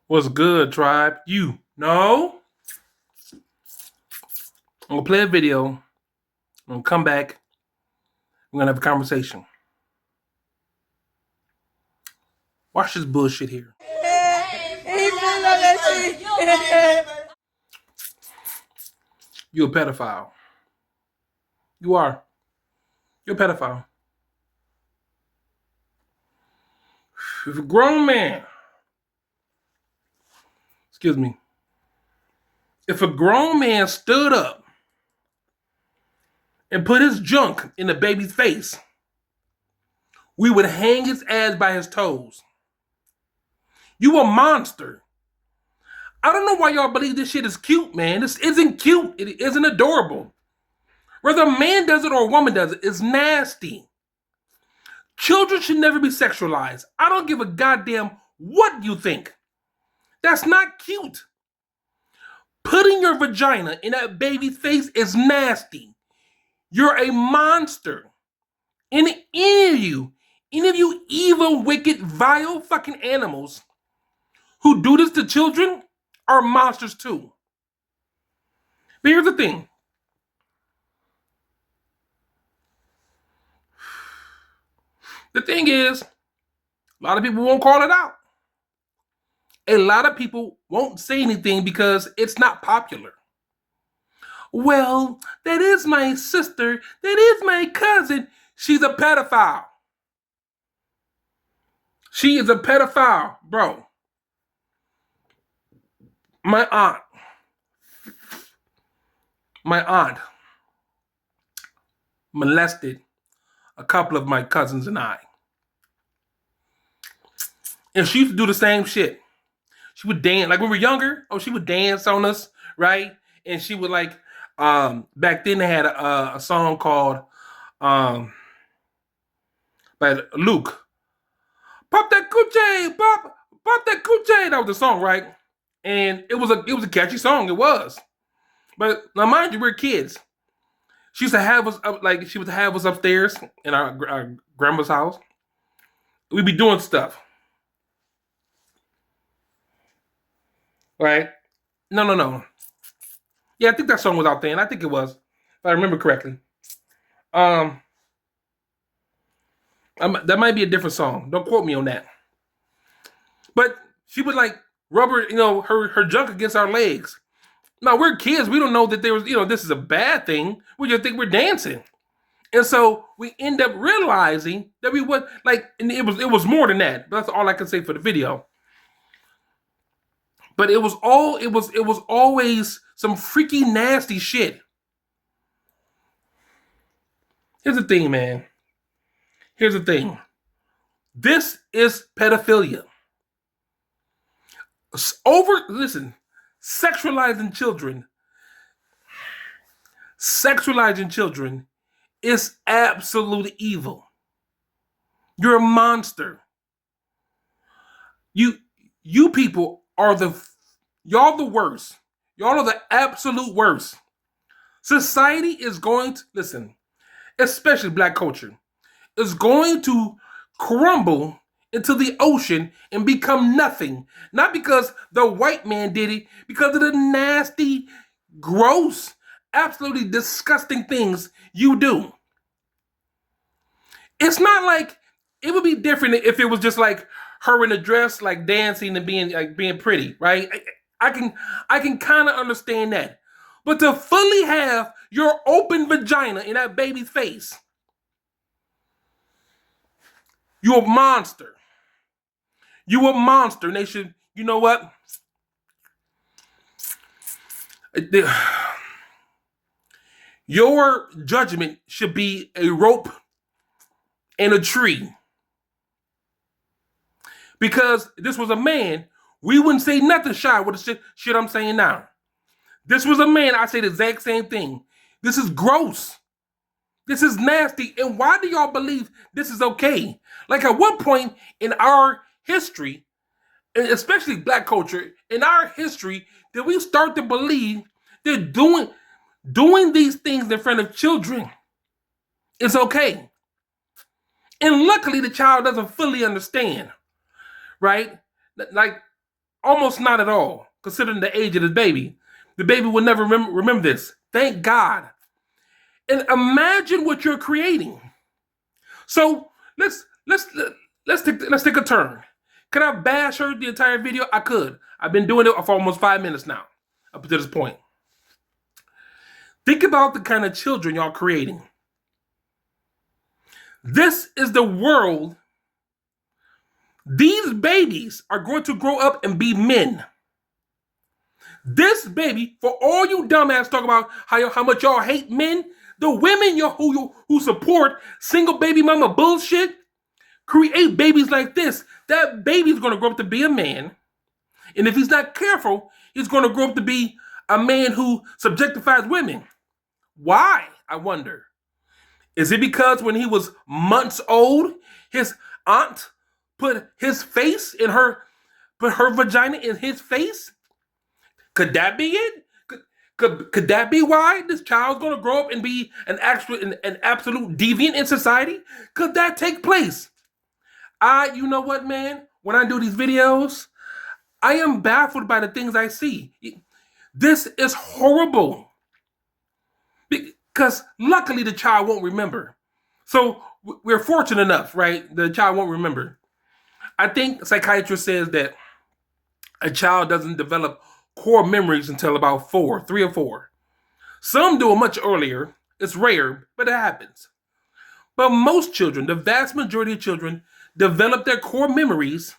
What's good, tribe? You know? I'm gonna play a video. I'm gonna come back. We're gonna have a conversation. Watch this bullshit here. You're a pedophile. You are. You're a pedophile. If a grown man, excuse me, if a grown man stood up and put his junk in the baby's face, we would hang his ass by his toes. You a monster. I don't know why y'all believe this shit is cute, man. This isn't cute. It isn't adorable. Whether a man does it or a woman does it, it's nasty. Children should never be sexualized. I don't give a goddamn what you think. That's not cute. Putting your vagina in that baby's face is nasty. You're a monster. And any of you evil, wicked, vile fucking animals who do this to children are monsters too. But here's the thing. The thing is, a lot of people won't call it out. A lot of people won't say anything because it's not popular. Well, that is my sister. That is my cousin. She's a pedophile. She is a pedophile, bro. My aunt molested a couple of my cousins and I. And she used to do the same shit. She would dance, like when we were younger, she would dance on us, right? And she would back then they had a song called by Luke. Pop that coochie, pop that coochie. That was the song, right? And it was a catchy song, it was. But now mind you, we're kids. She used to have us upstairs in our grandma's house. We'd be doing stuff. Right? No. Yeah, I think that song was out there, and I think it was, if I remember correctly. That might be a different song. Don't quote me on that. But she would rub her junk against our legs. Now we're kids. We don't know that there was, this is a bad thing. We just think we're dancing. And so we end up realizing that we would and it was more than that. But that's all I can say for the video. But it was always some freaky nasty shit. Here's the thing, man. Here's the thing. This is pedophilia. Sexualizing children is absolute evil. You're a monster. You people are y'all the worst. Y'all are the absolute worst. Society is going to, especially black culture, is going to crumble into the ocean and become nothing. Not because the white man did it, because of the nasty, gross, absolutely disgusting things you do. It's not like it would be different if it was just her in a dress, dancing and being pretty, right? I can kind of understand that. But to fully have your open vagina in that baby's face, you're a monster. You a monster. And they should, you know what? Your judgment should be a rope and a tree. Because this was a man, we wouldn't say nothing shy with the shit I'm saying now. This was a man, I say the exact same thing. This is gross. This is nasty. And why do y'all believe this is okay? At what point in our history, and especially black culture, in our history, did we start to believe that doing these things in front of children is okay? And luckily the child doesn't fully understand, right? Almost not at all, considering the age of the baby. The baby will never remember this. Thank God. And imagine what you're creating. So let's take a turn. Can I bash her the entire video? I could. I've been doing it for almost 5 minutes now, up to this point. Think about the kind of children y'all creating. This is the world. These babies are going to grow up and be men. This baby, for all you dumbass talk about how much y'all hate men, the women who support single baby mama bullshit, create babies like this. That baby's going to grow up to be a man. And if he's not careful, he's going to grow up to be a man who subjectifies women. Why, I wonder? Is it because when he was months old, his aunt put her vagina in his face? Could that be it? Could that be why this child's gonna grow up and be an absolute deviant in society? Could that take place? You know what, man? When I do these videos, I am baffled by the things I see. This is horrible. Because luckily the child won't remember. So we're fortunate enough, right? The child won't remember. I think a psychiatrist says that a child doesn't develop core memories until about 3 or 4. Some do it much earlier. It's rare, but it happens. But most children, the vast majority of children, develop their core memories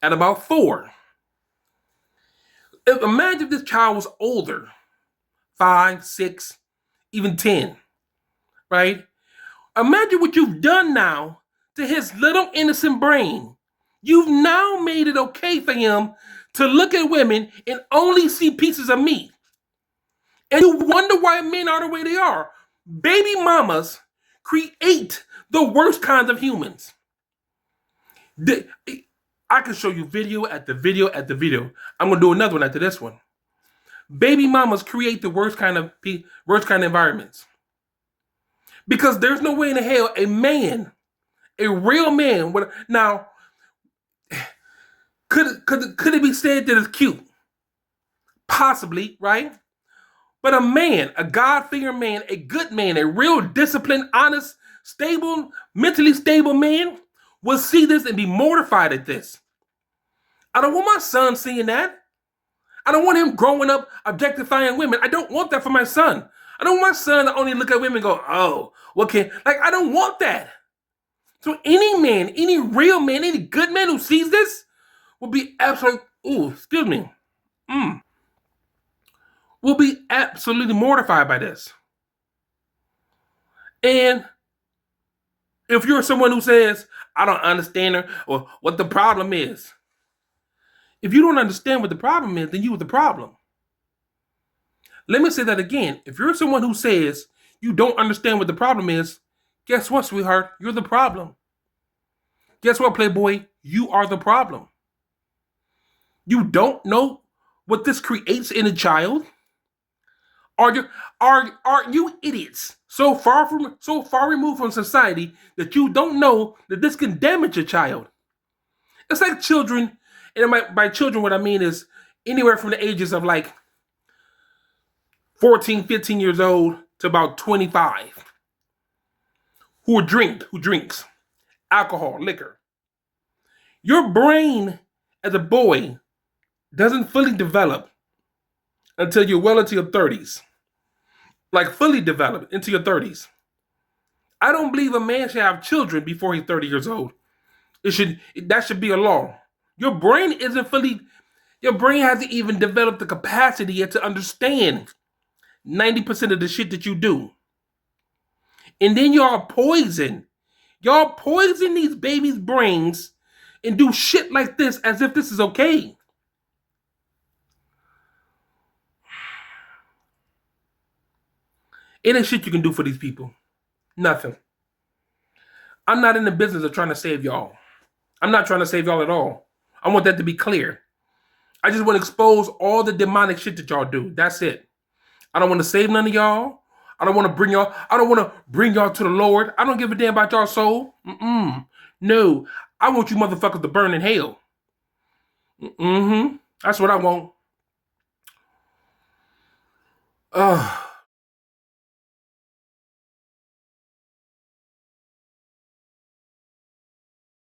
at about 4. Imagine if this child was older, 5, 6, even 10, right? Imagine what you've done now to his little innocent brain. You've now made it okay for him to look at women and only see pieces of meat. And you wonder why men are the way they are. Baby mamas create the worst kinds of humans. I can show you video at the video at the video. I'm going to do another one after this one. Baby mamas create the worst kind of environments. Because there's no way in hell a real man would. Now, could it be said that it's cute? Possibly, right? But a man, a God-fearing man, a good man, a real disciplined, honest, stable, mentally stable man will see this and be mortified at this. I don't want my son seeing that. I don't want him growing up objectifying women. I don't want that for my son. I don't want my son to only look at women and go, oh, I don't want that. So any man, any real man, any good man who sees this will be will be absolutely mortified by this. And if you're someone who says, I don't understand her or what the problem is, if you don't understand what the problem is, then you are the problem. Let me say that again. If you're someone who says you don't understand what the problem is, guess what, sweetheart? You're the problem. Guess what, Playboy? You are the problem. You don't know what this creates in a child? Are you idiots so far removed from society that you don't know that this can damage a child? It's like children, and by children what I mean is anywhere from the ages of like 14, 15 years old to about 25 who drinks alcohol, liquor. Your brain as a boy doesn't fully develop until you're well into your 30s. Like fully developed into your 30s. I don't believe a man should have children before he's 30 years old. That should be a law. Your brain hasn't even developed the capacity yet to understand 90% of the shit that you do. And then y'all poison these babies' brains and do shit like this as if this is okay. It ain't shit you can do for these people. Nothing. I'm not in the business of trying to save y'all. I'm not trying to save y'all at all. I want that to be clear. I just want to expose all the demonic shit that y'all do. That's it. I don't want to save none of y'all. I don't want to bring y'all to the Lord. I don't give a damn about y'all soul. No. I want you motherfuckers to burn in hell. I That's what I want.